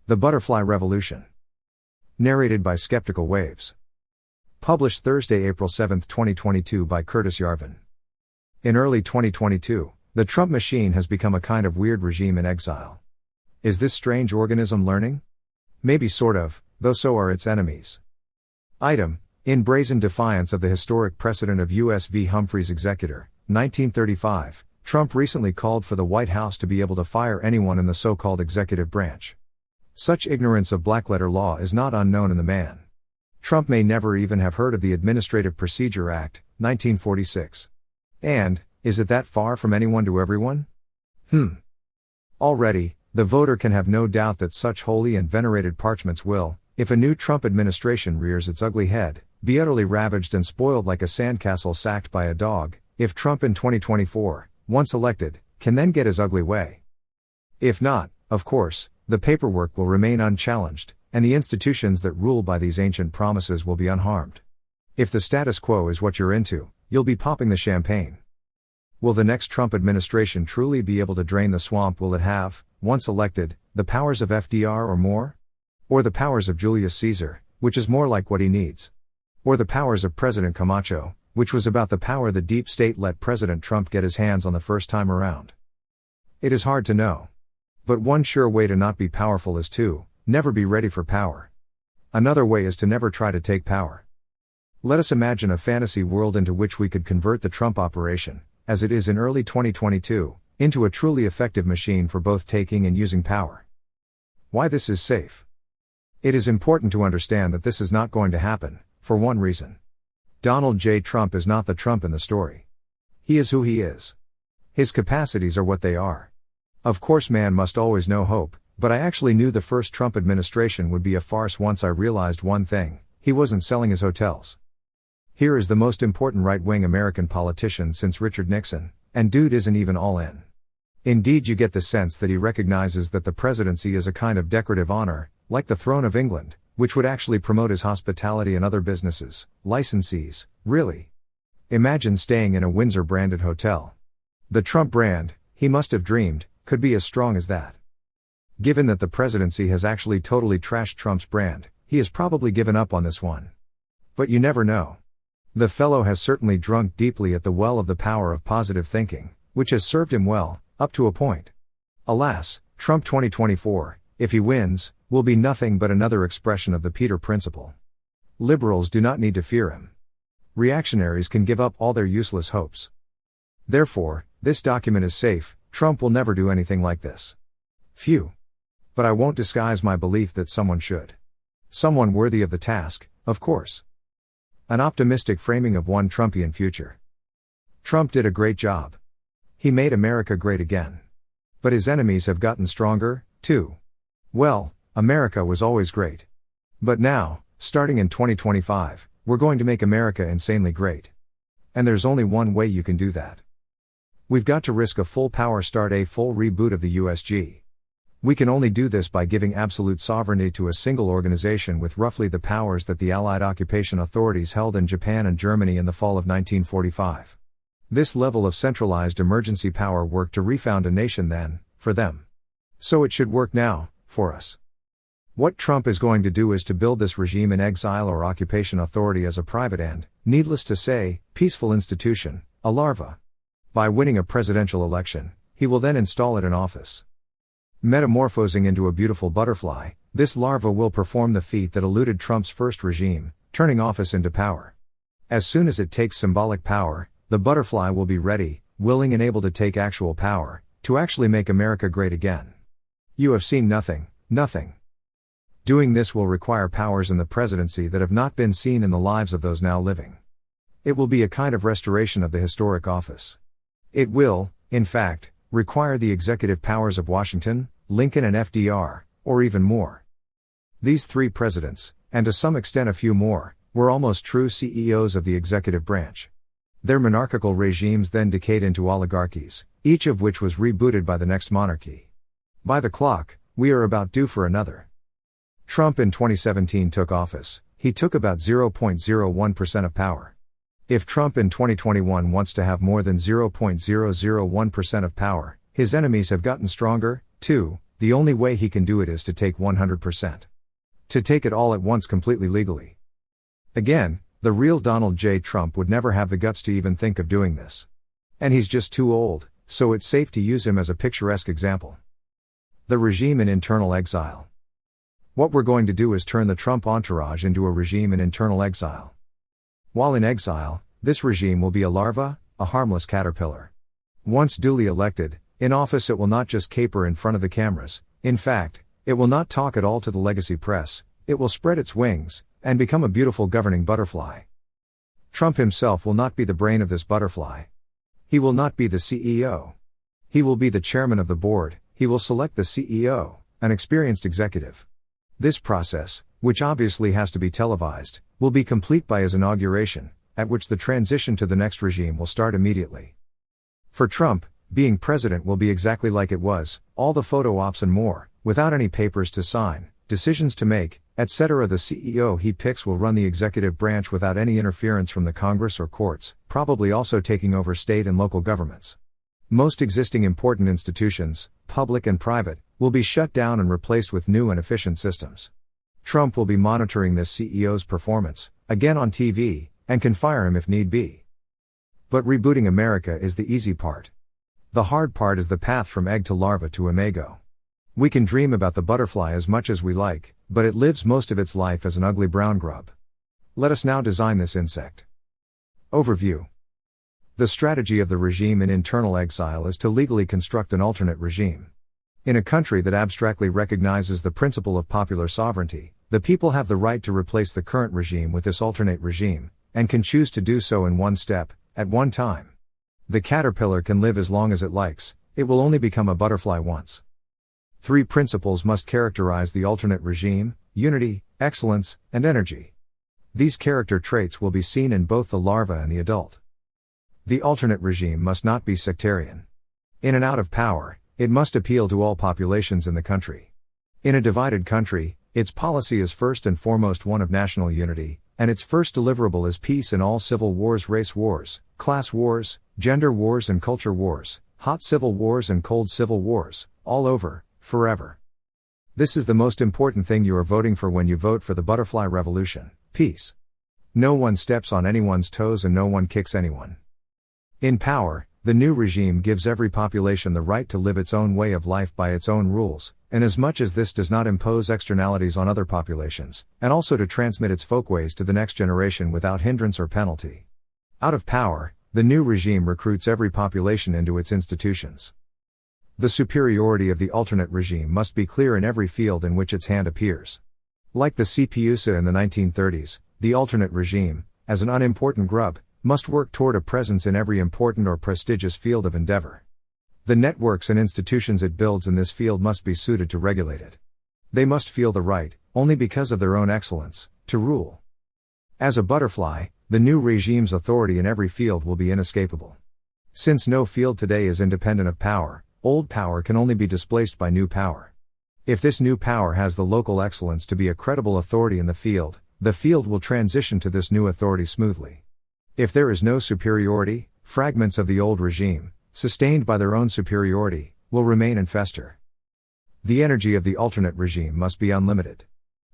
The Butterfly Revolution. Narrated by Skeptical Waves. Published Thursday, April 7, 2022 by Curtis Yarvin. In early 2022, the Trump machine has become a kind of weird regime in exile. Is this strange organism learning? Maybe sort of, though so are its enemies. Item. In brazen defiance of the historic precedent of U.S. v. Humphrey's executor, 1935, Trump recently called for the White House to be able to fire anyone in the so-called executive branch. Such ignorance of black-letter law is not unknown in the man. Trump may never even have heard of the Administrative Procedure Act, 1946. And, is it that far from anyone to everyone? Already, the voter can have no doubt that such holy and venerated parchments will, if a new Trump administration rears its ugly head, be utterly ravaged and spoiled like a sandcastle sacked by a dog, if Trump in 2024, once elected, can then get his ugly way. If not, of course, the paperwork will remain unchallenged, and the institutions that rule by these ancient promises will be unharmed. If the status quo is what you're into, you'll be popping the champagne. Will the next Trump administration truly be able to drain the swamp? Will it have, once elected, the powers of FDR or more? Or the powers of Julius Caesar, which is more like what he needs? Or the powers of President Camacho, which was about the power the deep state let President Trump get his hands on the first time around? It is hard to know. But one sure way to not be powerful is to never be ready for power. Another way is to never try to take power. Let us imagine a fantasy world into which we could convert the Trump operation, as it is in early 2022, into a truly effective machine for both taking and using power. Why this is safe? It is important to understand that this is not going to happen, for one reason. Donald J. Trump is not the Trump in the story. He is who he is. His capacities are what they are. Of course, man must always know hope, but I actually knew the first Trump administration would be a farce once I realized one thing: he wasn't selling his hotels. Here is the most important right-wing American politician since Richard Nixon, and dude isn't even all in. Indeed, you get the sense that he recognizes that the presidency is a kind of decorative honor, like the throne of England, which would actually promote his hospitality and other businesses, licensees, really. Imagine staying in a Windsor-branded hotel. The Trump brand, he must have dreamed, could be as strong as that. Given that the presidency has actually totally trashed Trump's brand, he has probably given up on this one. But you never know. The fellow has certainly drunk deeply at the well of the power of positive thinking, which has served him well, up to a point. Alas, Trump 2024, if he wins, will be nothing but another expression of the Peter Principle. Liberals do not need to fear him. Reactionaries can give up all their useless hopes. Therefore, this document is safe. Trump will never do anything like this. Phew. But I won't disguise my belief that someone should. Someone worthy of the task, of course. An optimistic framing of one Trumpian future. Trump did a great job. He made America great again. But his enemies have gotten stronger, too. Well, America was always great. But now, starting in 2025, we're going to make America insanely great. And there's only one way you can do that. We've got to risk a full power start, a full reboot of the USG. We can only do this by giving absolute sovereignty to a single organization with roughly the powers that the Allied occupation authorities held in Japan and Germany in the fall of 1945. This level of centralized emergency power worked to refound a nation then, for them. So it should work now, for us. What Trump is going to do is to build this regime in exile or occupation authority as a private and, needless to say, peaceful institution, a larva. By winning a presidential election, he will then install it in office. Metamorphosing into a beautiful butterfly, this larva will perform the feat that eluded Trump's first regime, turning office into power. As soon as it takes symbolic power, the butterfly will be ready, willing and able to take actual power, to actually make America great again. You have seen nothing. Doing this will require powers in the presidency that have not been seen in the lives of those now living. It will be a kind of restoration of the historic office. It will, in fact, require the executive powers of Washington, Lincoln and FDR, or even more. These three presidents, and to some extent a few more, were almost true CEOs of the executive branch. Their monarchical regimes then decayed into oligarchies, each of which was rebooted by the next monarchy. By the clock, we are about due for another. Trump in 2017 took office. He took about 0.01% of power. If Trump in 2021 wants to have more than 0.001% of power, his enemies have gotten stronger, too, the only way he can do it is to take 100%. To take it all at once completely legally. Again, the real Donald J. Trump would never have the guts to even think of doing this. And he's just too old, so it's safe to use him as a picturesque example. The regime in internal exile. What we're going to do is turn the Trump entourage into a regime in internal exile. While in exile, this regime will be a larva, a harmless caterpillar. Once duly elected, in office it will not just caper in front of the cameras, in fact, it will not talk at all to the legacy press, it will spread its wings, and become a beautiful governing butterfly. Trump himself will not be the brain of this butterfly. He will not be the CEO. He will be the chairman of the board, he will select the CEO, an experienced executive. This process, which obviously has to be televised, will be complete by his inauguration, at which the transition to the next regime will start immediately. For Trump, being president will be exactly like it was, all the photo ops and more, without any papers to sign, decisions to make, etc. The CEO he picks will run the executive branch without any interference from the Congress or courts, probably also taking over state and local governments. Most existing important institutions, public and private, will be shut down and replaced with new and efficient systems. Trump will be monitoring this CEO's performance, again on TV, and can fire him if need be. But rebooting America is the easy part. The hard part is the path from egg to larva to imago. We can dream about the butterfly as much as we like, but it lives most of its life as an ugly brown grub. Let us now design this insect. Overview. The strategy of the regime in internal exile is to legally construct an alternate regime. In a country that abstractly recognizes the principle of popular sovereignty, the people have the right to replace the current regime with this alternate regime, and can choose to do so in one step, at one time. The caterpillar can live as long as it likes, it will only become a butterfly once. 3 principles must characterize the alternate regime: unity, excellence, and energy. These character traits will be seen in both the larva and the adult. The alternate regime must not be sectarian. In and out of power, it must appeal to all populations in the country. In a divided country, its policy is first and foremost one of national unity, and its first deliverable is peace in all civil wars, race wars, class wars, gender wars and culture wars, hot civil wars and cold civil wars, all over, forever. This is the most important thing you are voting for when you vote for the butterfly revolution: peace. No one steps on anyone's toes and no one kicks anyone. In power, the new regime gives every population the right to live its own way of life by its own rules, inasmuch as this does not impose externalities on other populations, and also to transmit its folkways to the next generation without hindrance or penalty. Out of power, the new regime recruits every population into its institutions. The superiority of the alternate regime must be clear in every field in which its hand appears. Like the CPUSA in the 1930s, the alternate regime, as an unimportant grub, must work toward a presence in every important or prestigious field of endeavor. The networks and institutions it builds in this field must be suited to regulate it. They must feel the right, only because of their own excellence, to rule. As a butterfly, the new regime's authority in every field will be inescapable. Since no field today is independent of power, old power can only be displaced by new power. If this new power has the local excellence to be a credible authority in the field will transition to this new authority smoothly. If there is no superiority, fragments of the old regime, sustained by their own superiority, will remain and fester. The energy of the alternate regime must be unlimited.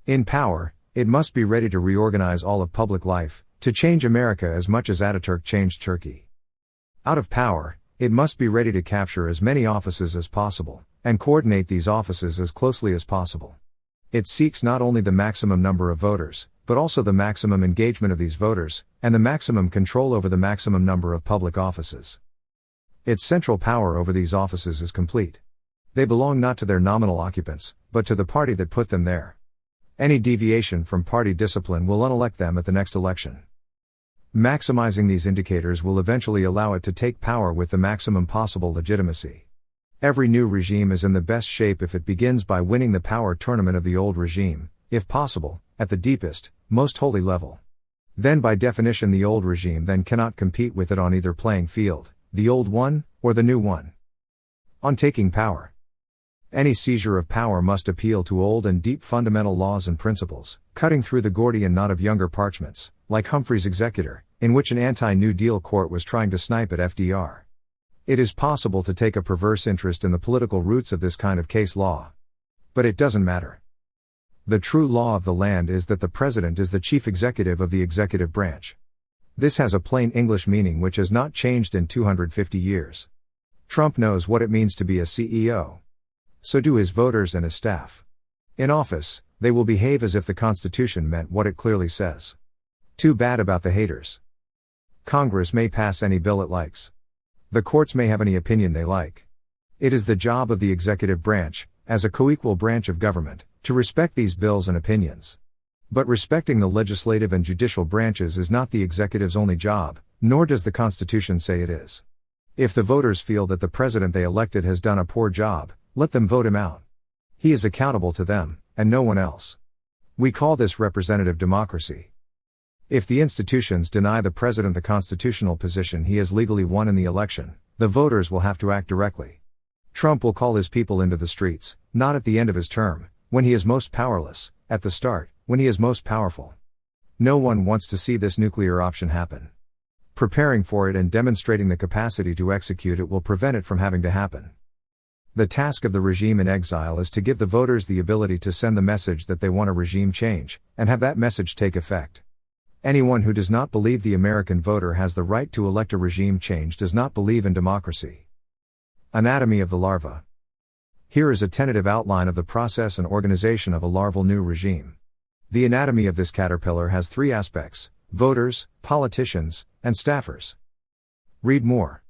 In power, it must be ready to reorganize all of public life, to change America as much as Ataturk changed Turkey. Out of power, it must be ready to capture as many offices as possible, and coordinate these offices as closely as possible. It seeks not only the maximum number of voters, but also the maximum engagement of these voters, and the maximum control over the maximum number of public offices. Its central power over these offices is complete. They belong not to their nominal occupants, but to the party that put them there. Any deviation from party discipline will unelect them at the next election. Maximizing these indicators will eventually allow it to take power with the maximum possible legitimacy. Every new regime is in the best shape if it begins by winning the power tournament of the old regime, if possible, at the deepest, most holy level. Then by definition the old regime then cannot compete with it on either playing field, the old one, or the new one. On taking power. Any seizure of power must appeal to old and deep fundamental laws and principles, cutting through the Gordian knot of younger parchments, like Humphrey's executor, in which an anti-New Deal court was trying to snipe at FDR. It is possible to take a perverse interest in the political roots of this kind of case law. But it doesn't matter. The true law of the land is that the president is the chief executive of the executive branch. This has a plain English meaning which has not changed in 250 years. Trump knows what it means to be a CEO. So do his voters and his staff. In office, they will behave as if the Constitution meant what it clearly says. Too bad about the haters. Congress may pass any bill it likes. The courts may have any opinion they like. It is the job of the executive branch, as a co-equal branch of government, to respect these bills and opinions. But respecting the legislative and judicial branches is not the executive's only job, nor does the Constitution say it is. If the voters feel that the president they elected has done a poor job, let them vote him out. He is accountable to them, and no one else. We call this representative democracy. If the institutions deny the president the constitutional position he has legally won in the election, the voters will have to act directly. Trump will call his people into the streets, not at the end of his term, when he is most powerless, at the start, when he is most powerful. No one wants to see this nuclear option happen. Preparing for it and demonstrating the capacity to execute it will prevent it from having to happen. The task of the regime in exile is to give the voters the ability to send the message that they want a regime change, and have that message take effect. Anyone who does not believe the American voter has the right to elect a regime change does not believe in democracy. Anatomy of the larva. Here is a tentative outline of the process and organization of a larval new regime. The anatomy of this caterpillar has three aspects: voters, politicians, and staffers. Read more.